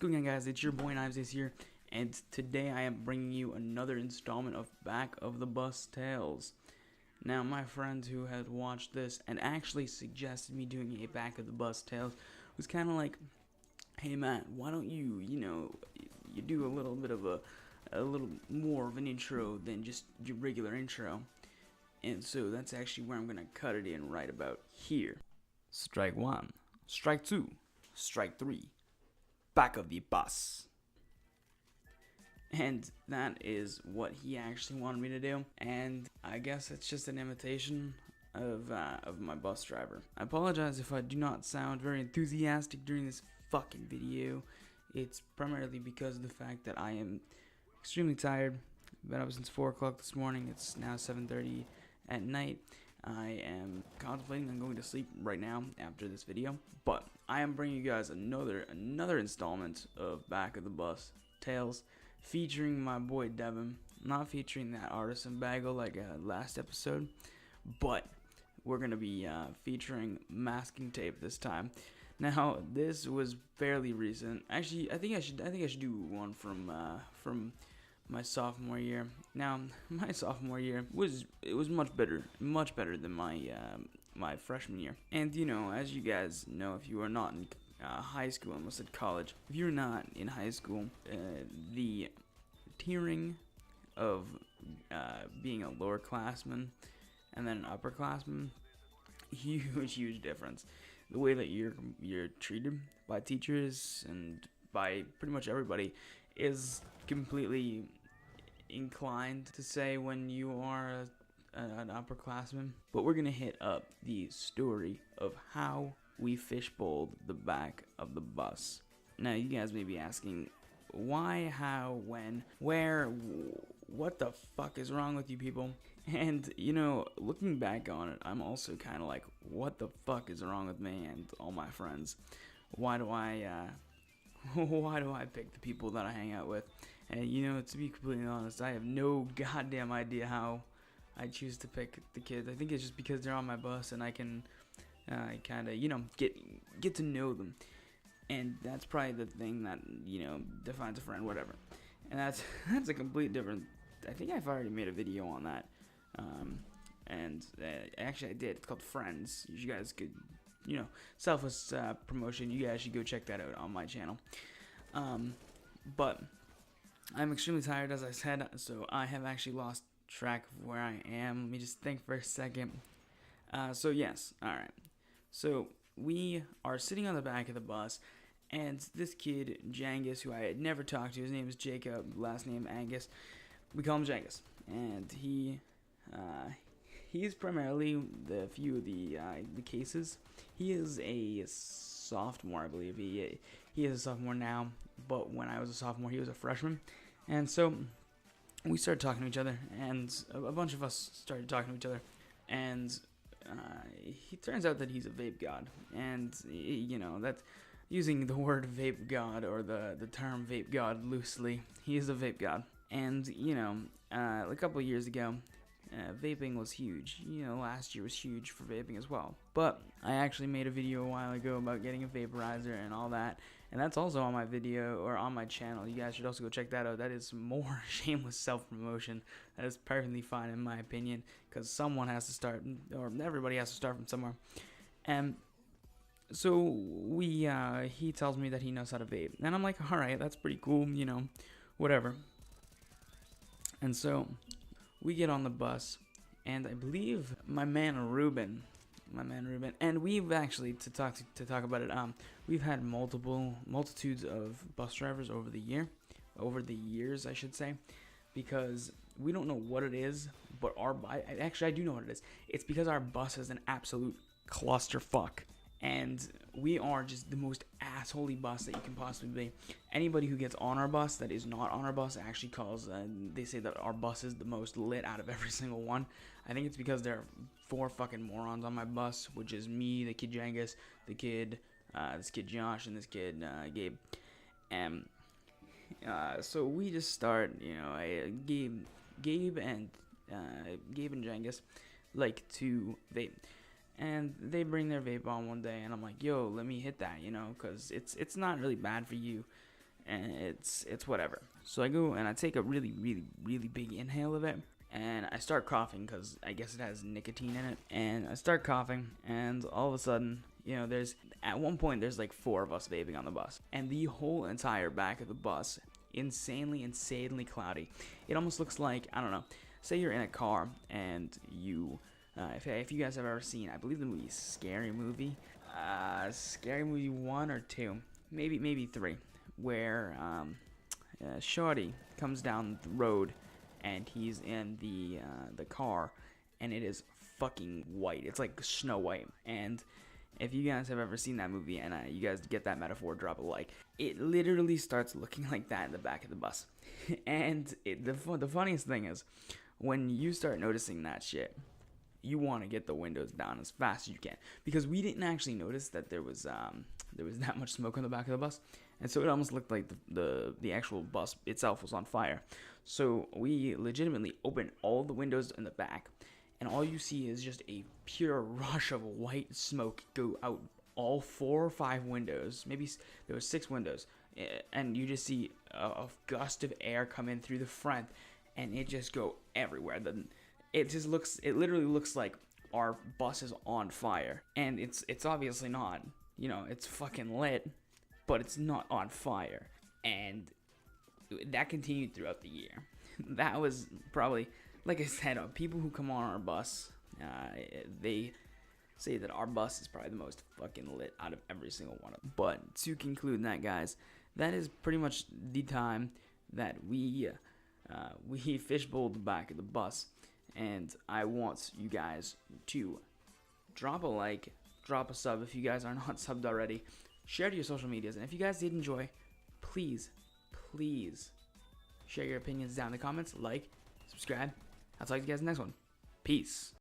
going on, guys? It's your boy Knivesace here, and today I am bringing you another installment of Back of the Bus Tales. Now, my friend who had watched this and actually suggested me doing a Back of the Bus Tales was kind of like, hey Matt, why don't you do a little bit of a little more of an intro than just your regular intro. And so that's actually where I'm going to cut it in right about here. Strike one, strike two, strike three. Back of the bus. And that is what he actually wanted me to do, and I guess it's just an imitation of my bus driver. I apologize if I do not sound very enthusiastic during this fucking video. It's primarily because of the fact that I am extremely tired. I've been up since 4 o'clock this morning. It's now 7:30 at night. I am contemplating on going to sleep right now after this video, but I am bringing you guys another installment of Back of the Bus Tales, featuring my boy Devin. Not featuring that artisan bagel like last episode, but we're gonna be featuring masking tape this time. Now, this was fairly recent. Actually, I think I should do one from my sophomore year. Now, my sophomore year was much better than my freshman year. And as you guys know, if you are not in high school, almost at college, if you're not in high school, the tiering of being a lower classman and then an upperclassman, huge difference. The way that you're treated by teachers and by pretty much everybody is completely inclined to say when you are an upperclassman. But we're gonna hit up the story of how we fishbowled the back of the bus. Now, you guys may be asking, why, how, when, where, what the fuck is wrong with you people? And looking back on it, I'm also kind of like, what the fuck is wrong with me and all my friends? Why do I pick the people that I hang out with? And to be completely honest, I have no goddamn idea how I choose to pick the kids. I think it's just because they're on my bus and I can kind of get to know them. And that's probably the thing that defines a friend, whatever. And that's a complete different. I think I've already made a video on that. And actually I did. It's called Friends. You guys could, selfless promotion. You guys should go check that out on my channel. But I'm extremely tired, as I said, so I have actually lost track of where I am. Let me just think for a second. So yes, alright. So we are sitting on the back of the bus, and this kid, Jangus, who I had never talked to, his name is Jacob, last name Angus, we call him Jangus, and he's primarily the few of the cases. He is a sophomore, I believe. He is a sophomore now, but when I was a sophomore, he was a freshman. And so we started talking to each other, and a bunch of us started talking to each other, and he turns out that he's a vape god. And that's using the word vape god or the term vape god loosely. He is a vape god. And a couple of years ago, vaping was huge. Last year was huge for vaping as well. But I actually made a video a while ago about getting a vaporizer and all that. And that's also on my video, or on my channel. You guys should also go check that out. That is more shameless self-promotion. That is perfectly fine in my opinion, because someone has to start, or everybody has to start from somewhere. And so he tells me that he knows how to vape. And I'm like, alright, that's pretty cool, whatever. And so we get on the bus, and I believe my man Ruben, and we've actually, to talk about it, we've had multitudes of bus drivers over the years, I should say, because we don't know what it is, but actually I do know what it is. It's because our bus is an absolute clusterfuck. And we are just the most assholey bus that you can possibly be. Anybody who gets on our bus that is not on our bus actually calls, they say that our bus is the most lit out of every single one. I think it's because there are 4 fucking morons on my bus, which is me, the kid Jangus, this kid Josh, and this kid Gabe. And so we just start, Gabe and Jangus like to vape. And they bring their vape on one day, and I'm like, yo, let me hit that, because it's not really bad for you. and it's whatever. So I go and I take a really big inhale of it, and I start coughing because I guess it has nicotine in it. And I start coughing, and all of a sudden, you know, at one point there's like 4 of us vaping on the bus, and the whole entire back of the bus, insanely cloudy. It almost looks like, I don't know, say you're in a car and you, if you guys have ever seen, I believe the movie Scary Movie 1 or 2, maybe 3, where Shorty comes down the road and he's in the car, and it is fucking white. It's like Snow White. And if you guys have ever seen that movie and you guys get that metaphor, drop a like. It literally starts looking like that in the back of the bus. And the funniest thing is, when you start noticing that shit, you want to get the windows down as fast as you can, because we didn't actually notice that there was that much smoke on the back of the bus, and so it almost looked like the actual bus itself was on fire. So we legitimately opened all the windows in the back, and all you see is just a pure rush of white smoke go out all 4 or 5 windows. Maybe there was 6 windows, and you just see a gust of air come in through the front, and it just go everywhere. It literally looks like our bus is on fire, and it's obviously not. You know, it's fucking lit, but it's not on fire. And that continued throughout the year. That was probably, like I said, people who come on our bus, they say that our bus is probably the most fucking lit out of every single one of them. But to conclude that, guys, that is pretty much the time that we fishbowled the back of the bus. And I want you guys to drop a like, drop a sub if you guys are not subbed already, share to your social medias, and if you guys did enjoy, please share your opinions down in the comments, like, subscribe. I'll talk to you guys in the next one. Peace.